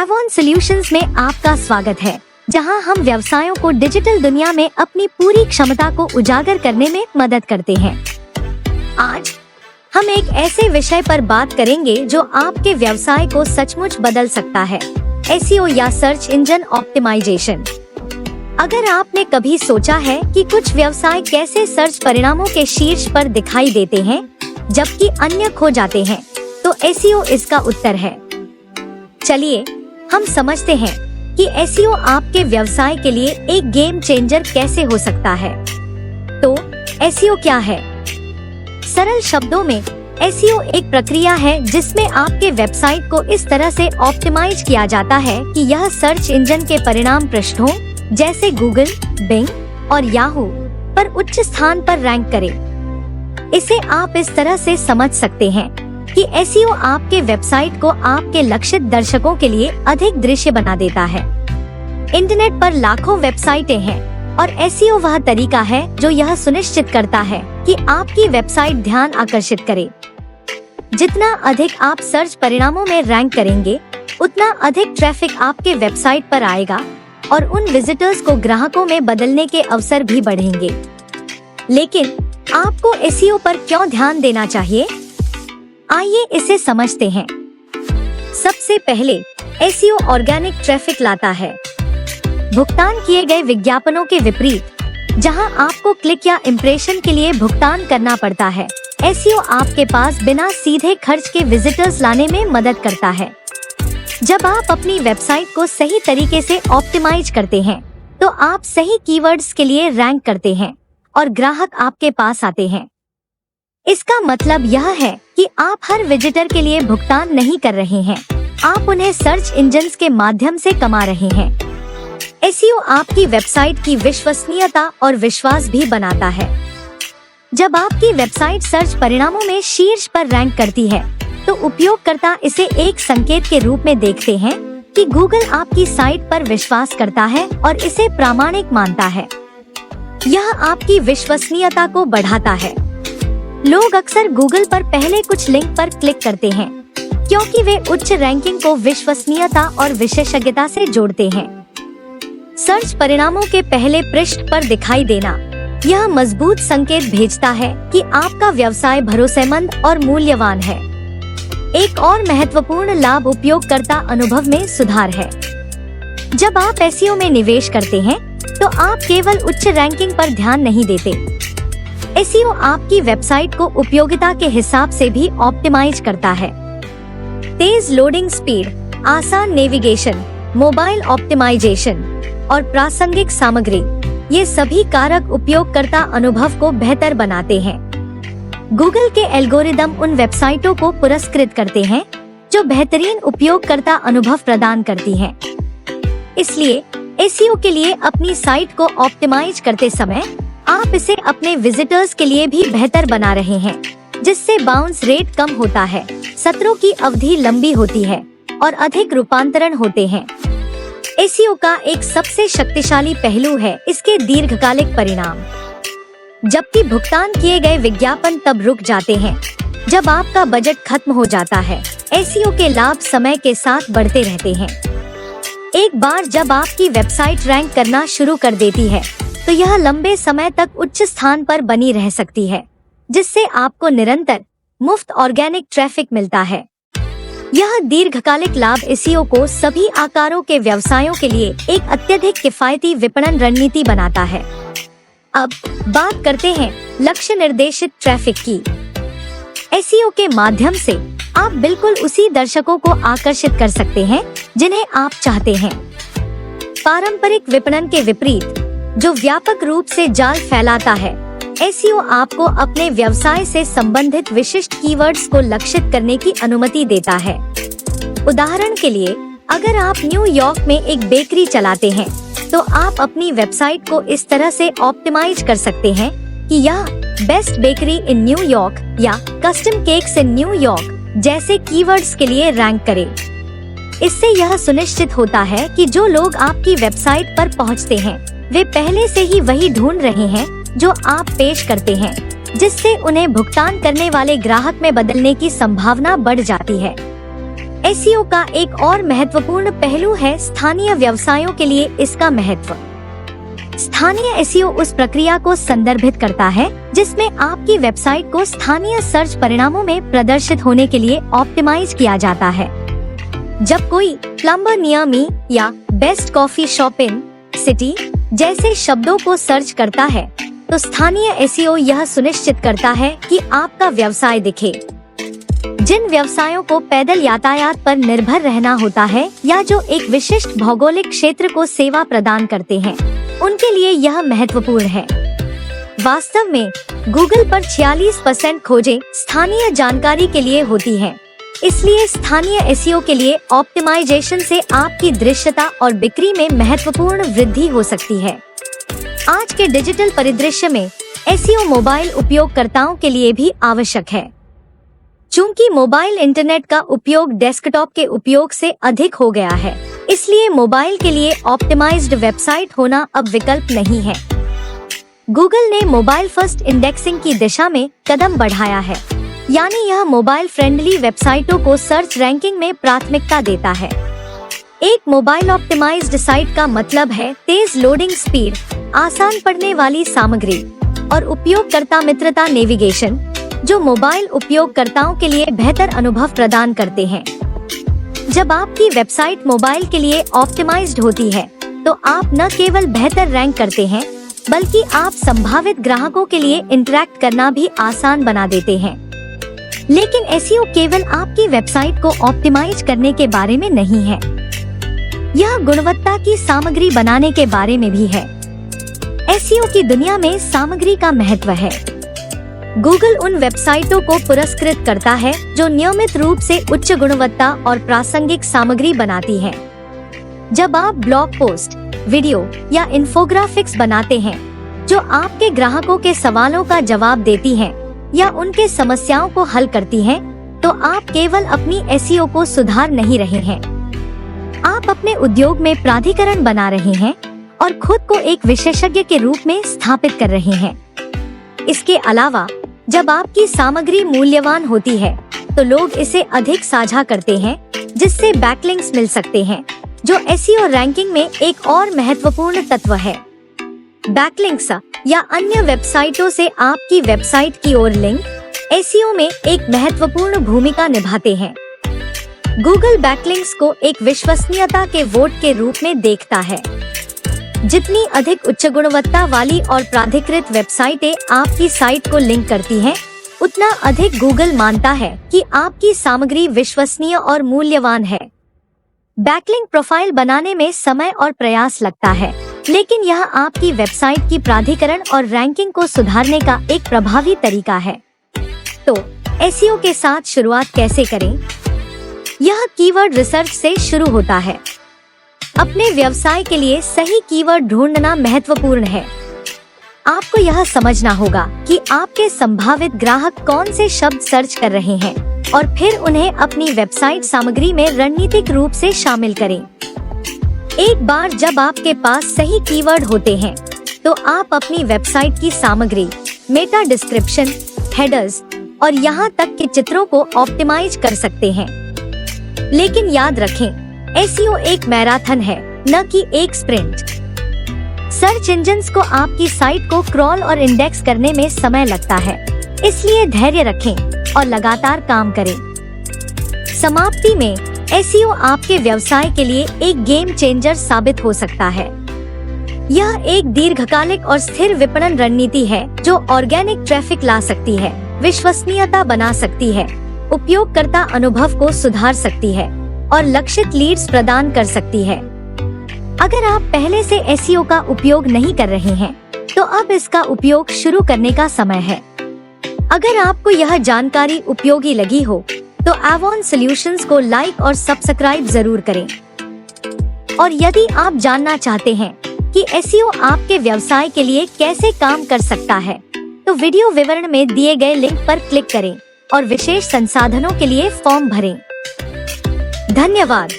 Avon Solutions में आपका स्वागत है, जहां हम व्यवसायों को डिजिटल दुनिया में अपनी पूरी क्षमता को उजागर करने में मदद करते हैं। आज हम एक ऐसे विषय पर बात करेंगे जो आपके व्यवसाय को सचमुच बदल सकता है, SEO या सर्च इंजन ऑप्टिमाइजेशन। अगर आपने कभी सोचा है कि कुछ व्यवसाय कैसे सर्च परिणामों के शीर्ष पर दिखाई देते हैं जबकि अन्य खो जाते हैं, तो SEO इसका उत्तर है। चलिए हम समझते हैं कि SEO आपके व्यवसाय के लिए एक गेम चेंजर कैसे हो सकता है। तो SEO क्या है? सरल शब्दों में SEO एक प्रक्रिया है जिसमें आपके वेबसाइट को इस तरह से ऑप्टिमाइज किया जाता है कि यह सर्च इंजन के परिणाम पृष्ठों जैसे गूगल, बिंग और याहू पर उच्च स्थान पर रैंक करे। इसे आप इस तरह से समझ सकते हैं कि SEO आपके वेबसाइट को आपके लक्षित दर्शकों के लिए अधिक दृश्य बना देता है। इंटरनेट पर लाखों वेबसाइटें हैं और SEO वह तरीका है जो यह सुनिश्चित करता है कि आपकी वेबसाइट ध्यान आकर्षित करे। जितना अधिक आप सर्च परिणामों में रैंक करेंगे, उतना अधिक ट्रैफिक आपके वेबसाइट पर आएगा और उन विजिटर्स को ग्राहकों में बदलने के अवसर भी बढ़ेंगे। लेकिन आपको SEO पर क्यों ध्यान देना चाहिए? आइए इसे समझते हैं। सबसे पहले SEO ऑर्गेनिक ट्रैफिक लाता है। भुगतान किए गए विज्ञापनों के विपरीत, जहां आपको क्लिक या इम्प्रेशन के लिए भुगतान करना पड़ता है, SEO आपके पास बिना सीधे खर्च के विजिटर्स लाने में मदद करता है। जब आप अपनी वेबसाइट को सही तरीके से ऑप्टिमाइज करते हैं, तो आप सही कीवर्ड्स के लिए रैंक करते हैं और ग्राहक आपके पास आते हैं। इसका मतलब यह है कि आप हर विजिटर के लिए भुगतान नहीं कर रहे हैं, आप उन्हें सर्च इंजन्स के माध्यम से कमा रहे हैं। SEO आपकी वेबसाइट की विश्वसनीयता और विश्वास भी बनाता है। जब आपकी वेबसाइट सर्च परिणामों में शीर्ष पर रैंक करती है, तो उपयोगकर्ता इसे एक संकेत के रूप में देखते हैं कि गूगल आपकी साइट पर विश्वास करता है और इसे प्रामाणिक मानता है। यह आपकी विश्वसनीयता को बढ़ाता है। लोग अक्सर गूगल पर पहले कुछ लिंक पर क्लिक करते हैं क्योंकि वे उच्च रैंकिंग को विश्वसनीयता और विशेषज्ञता से जोड़ते हैं। सर्च परिणामों के पहले पृष्ठ पर दिखाई देना यह मजबूत संकेत भेजता है कि आपका व्यवसाय भरोसेमंद और मूल्यवान है। एक और महत्वपूर्ण लाभ उपयोगकर्ता अनुभव में सुधार है। जब आप SEO में निवेश करते हैं, तो आप केवल उच्च रैंकिंग पर ध्यान नहीं देते। SEO आपकी वेबसाइट को उपयोगिता के हिसाब से भी ऑप्टिमाइज करता है। तेज लोडिंग स्पीड, आसान नेविगेशन, मोबाइल ऑप्टिमाइजेशन और प्रासंगिक सामग्री, ये सभी कारक उपयोगकर्ता अनुभव को बेहतर बनाते हैं। गूगल के एल्गोरिदम उन वेबसाइटों को पुरस्कृत करते हैं जो बेहतरीन उपयोगकर्ता अनुभव प्रदान करती हैं। इसलिए SEO के लिए अपनी साइट को ऑप्टिमाइज करते समय आप इसे अपने विजिटर्स के लिए भी बेहतर बना रहे हैं, जिससे बाउंस रेट कम होता है, सत्रों की अवधि लंबी होती है और अधिक रूपांतरण होते हैं। SEO का एक सबसे शक्तिशाली पहलू है इसके दीर्घकालिक परिणाम। जबकि भुगतान किए गए विज्ञापन तब रुक जाते हैं जब आपका बजट खत्म हो जाता है, SEO के लाभ समय के साथ बढ़ते रहते हैं। एक बार जब आपकी वेबसाइट रैंक करना शुरू कर देती है, तो यह लंबे समय तक उच्च स्थान पर बनी रह सकती है, जिससे आपको निरंतर मुफ्त ऑर्गेनिक ट्रैफिक मिलता है। यह दीर्घकालिक लाभ SEO को सभी आकारों के व्यवसायों के लिए एक अत्यधिक किफायती विपणन रणनीति बनाता है। अब बात करते हैं लक्ष्य निर्देशित ट्रैफिक की। SEO के माध्यम से आप बिल्कुल उसी दर्शकों को आकर्षित कर सकते हैं जिन्हें आप चाहते हैं। पारंपरिक विपणन के विपरीत, जो व्यापक रूप से जाल फैलाता है, SEO आपको अपने व्यवसाय से संबंधित विशिष्ट कीवर्ड्स को लक्षित करने की अनुमति देता है। उदाहरण के लिए, अगर आप न्यूयॉर्क में एक बेकरी चलाते हैं, तो आप अपनी वेबसाइट को इस तरह से ऑप्टिमाइज कर सकते हैं कि यह बेस्ट बेकरी इन न्यूयॉर्क या कस्टम केक्स इन न्यूयॉर्क जैसे कीवर्ड्स के लिए रैंक करे। इससे यह सुनिश्चित होता है कि जो लोग आपकी वेबसाइट पर पहुंचते हैं, वे पहले से ही वही ढूंढ रहे हैं जो आप पेश करते हैं, जिससे उन्हें भुगतान करने वाले ग्राहक में बदलने की संभावना बढ़ जाती है। एसईओ का एक और महत्वपूर्ण पहलू है स्थानीय व्यवसायों के लिए इसका महत्व। स्थानीय एसईओ उस प्रक्रिया को संदर्भित करता है जिसमें आपकी वेबसाइट को स्थानीय सर्च परिणामों में प्रदर्शित होने के लिए ऑप्टिमाइज किया जाता है। जब कोई प्लम्बर नियर मी या best coffee shop in city जैसे शब्दों को सर्च करता है तो स्थानीय एसईओ यह सुनिश्चित करता है कि आपका व्यवसाय दिखे। जिन व्यवसायों को पैदल यातायात पर निर्भर रहना होता है या जो एक विशिष्ट भौगोलिक क्षेत्र को सेवा प्रदान करते हैं, उनके लिए यह महत्वपूर्ण है। वास्तव में गूगल पर 46% खोजें स्थानीय जानकारी के लिए होती हैं। इसलिए स्थानीय एसईओ के लिए ऑप्टिमाइजेशन से आपकी दृश्यता और बिक्री में महत्वपूर्ण वृद्धि हो सकती है। आज के डिजिटल परिदृश्य में एसईओ मोबाइल उपयोगकर्ताओं के लिए भी आवश्यक है। चूंकि मोबाइल इंटरनेट का उपयोग डेस्कटॉप के उपयोग से अधिक हो गया है, इसलिए मोबाइल के लिए ऑप्टिमाइज्ड वेबसाइट होना अब विकल्प नहीं है। गूगल ने मोबाइल फर्स्ट इंडेक्सिंग की दिशा में कदम बढ़ाया है, यानी यह मोबाइल फ्रेंडली वेबसाइटों को सर्च रैंकिंग में प्राथमिकता देता है। एक मोबाइल ऑप्टिमाइज्ड साइट का मतलब है तेज लोडिंग स्पीड, आसान पढ़ने वाली सामग्री और उपयोगकर्ता मित्रता नेविगेशन, जो मोबाइल उपयोगकर्ताओं के लिए बेहतर अनुभव प्रदान करते हैं। जब आपकी वेबसाइट मोबाइल के लिए ऑप्टिमाइज्ड होती है, तो आप न केवल बेहतर रैंक करते हैं, बल्कि आप संभावित ग्राहकों के लिए इंटरैक्ट करना भी आसान बना देते हैं। लेकिन एसईओ केवल आपकी वेबसाइट को ऑप्टिमाइज करने के बारे में नहीं है, यह गुणवत्ता की सामग्री बनाने के बारे में भी है। एसईओ की दुनिया में सामग्री का महत्व है। गूगल उन वेबसाइटों को पुरस्कृत करता है जो नियमित रूप से उच्च गुणवत्ता और प्रासंगिक सामग्री बनाती हैं। जब आप ब्लॉग पोस्ट, वीडियो या इन्फोग्राफिक्स बनाते हैं जो आपके ग्राहकों के सवालों का जवाब देती हैं या उनके समस्याओं को हल करती हैं, तो आप केवल अपनी एसईओ को सुधार नहीं रहे हैं, आप अपने उद्योग में प्राधिकरण बना रहे हैं और खुद को एक विशेषज्ञ के रूप में स्थापित कर रहे हैं। इसके अलावा जब आपकी सामग्री मूल्यवान होती है, तो लोग इसे अधिक साझा करते हैं, जिससे बैकलिंक्स मिल सकते हैं, जो एसईओ रैंकिंग में एक और महत्वपूर्ण तत्व है। बैकलिंक्स या अन्य वेबसाइटों से आपकी वेबसाइट की ओर लिंक एसईओ में एक महत्वपूर्ण भूमिका निभाते हैं। गूगल बैकलिंक्स को एक विश्वसनीयता के वोट के रूप में देखता है। जितनी अधिक उच्च गुणवत्ता वाली और प्राधिकृत वेबसाइटें आपकी साइट को लिंक करती हैं, उतना अधिक गूगल मानता है कि आपकी सामग्री विश्वसनीय और मूल्यवान है। बैकलिंक प्रोफाइल बनाने में समय और प्रयास लगता है, लेकिन यह आपकी वेबसाइट की प्राधिकरण और रैंकिंग को सुधारने का एक प्रभावी तरीका है। तो एसईओ के साथ शुरुआत कैसे करें? यह कीवर्ड रिसर्च से शुरू होता है। अपने व्यवसाय के लिए सही कीवर्ड ढूंढना महत्वपूर्ण है। आपको यह समझना होगा कि आपके संभावित ग्राहक कौन से शब्द सर्च कर रहे हैं और फिर उन्हें अपनी वेबसाइट सामग्री में रणनीतिक रूप से शामिल करें। एक बार जब आपके पास सही कीवर्ड होते हैं, तो आप अपनी वेबसाइट की सामग्री, मेटा डिस्क्रिप्शन, हेडर्स और यहाँ तक कि चित्रों को ऑप्टिमाइज कर सकते हैं। लेकिन याद रखें, एसईओ एक मैराथन है, न कि एक स्प्रिंट। सर्च इंजन्स को आपकी साइट को क्रॉल और इंडेक्स करने में समय लगता है, इसलिए धैर्य रखें और लगातार काम करें। समाप्ति में, एसईओ आपके व्यवसाय के लिए एक गेम चेंजर साबित हो सकता है। यह एक दीर्घकालिक और स्थिर विपणन रणनीति है जो ऑर्गेनिक ट्रैफिक ला सकती है, विश्वसनीयता बना सकती है, उपयोगकर्ता अनुभव को सुधार सकती है और लक्षित लीड्स प्रदान कर सकती है। अगर आप पहले से एसईओ का उपयोग नहीं कर रहे हैं, तो अब इसका उपयोग शुरू करने का समय है। अगर आपको यह जानकारी उपयोगी लगी हो, तो एवॉन सॉल्यूशंस को लाइक और सब्सक्राइब जरूर करें। और यदि आप जानना चाहते हैं कि एसईओ आपके व्यवसाय के लिए कैसे काम कर सकता है, तो वीडियो विवरण में दिए गए लिंक पर क्लिक करें और विशेष संसाधनों के लिए फॉर्म भरें। धन्यवाद।